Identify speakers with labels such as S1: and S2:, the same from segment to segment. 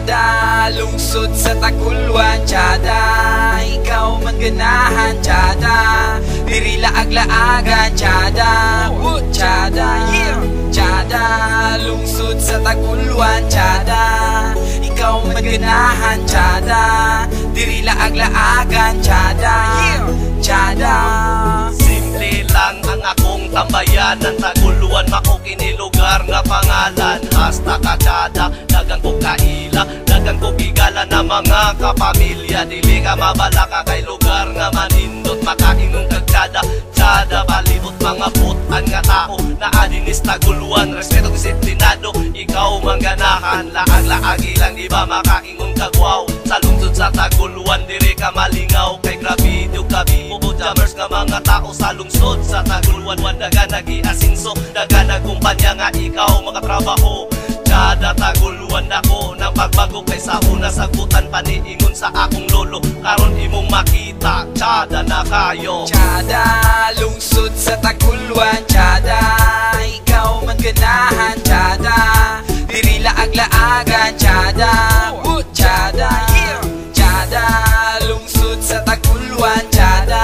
S1: Tiyada, lungsod sa Taguluan. Tiyada, ikaw man ganahan. Tiyada, diri laag-laagan. Tiyada, tiyada, tiyada, lungsod sa Taguluan. Tiyada, ikaw man ganahan. Tiyada, diri laag-laagan. Tiyada, tiyada.
S2: Simple lang ang akong tambayan. Ang Taguluan mako kini lugar nga pangalan. Hasta Tiyada, dagang ko kaila, dagang ko gigala na mga kapamilya. Dili ka mabala ka kay lugar nga manindot, makaingon kag Tiyada, balibot mga putan nga tao na adinis Taguluan. Respeto disiplinado, ikaw mangganahan. Laag-laagi lang di ba makaingon kag wow. Sa lungsod sa Taguluan diri ka malingaw. Kay grabe yung gabi jammers nga mga tao sa lungsod sa Taguluan. Daga nag-iasinso, daga nagkumpanya nga ikaw makatrabaho. Tiyada, Taguluan ako ng pagbago kay sa una sagutan paniingon sa akong lolo. Karon imong makita, Tiyada na kayo.
S1: Tiyada, lungsod sa Taguluan. Tiyada, ikaw man ganahan. Tiyada, diri laag-laagan. Tiyada, tiyada, tiyada, lungsod sa Taguluan. Tiyada,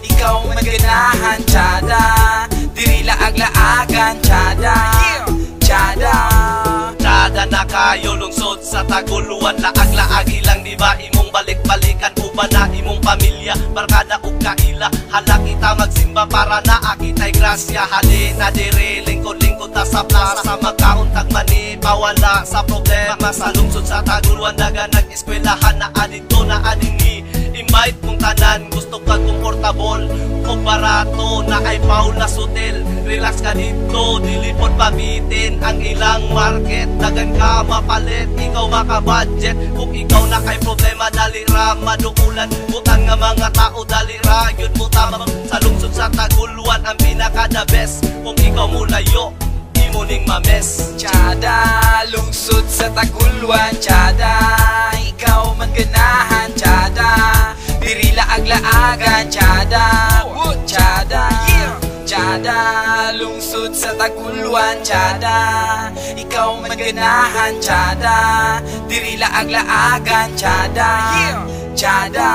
S1: ikaw man ganahan. Tiyada, diri laag-laagan. Tiyada, tiyada.
S2: Tiyada na kayo lungsod sa Taguluan. Laag-laagi lang di ba imong balik-balikan. Uban na imong pamilya, barkada ug kaila. Hala kita magsimba para na akitay grasya. Hali na dire, lingkod-lingkod ta sa plaza. Magkauntag mani, pawala sa problema. Sa lungsod sa Taguluan daga nag-eskwelahan. Na adito na adingi, invite mong tanan. Gusto kag komportable o barato na ay Paula's Hotel. Relax ka dito, dilipod pabitin ang ilang market. Dagan ka mapalit, ikaw makabudget. Kung ikaw na kay problema, dali ra madukulan. Butan nga mga tao, dali ra yun mo tamang. Sa lungsod sa Taguluan ang pinaka the best. Kung ikaw mo layo, di mo ning mames.
S1: Tiyada, lungsod sa Taguluan. Tiyada, ikaw man ganahan. Tiyada, diri laag-laagan. Tiyada, tiyada, tiyada, lungsod sa Taguluan. Tiyada, ikaw man ganahan. Tiyada, diri laag-laagan. Tiyada, tiyada.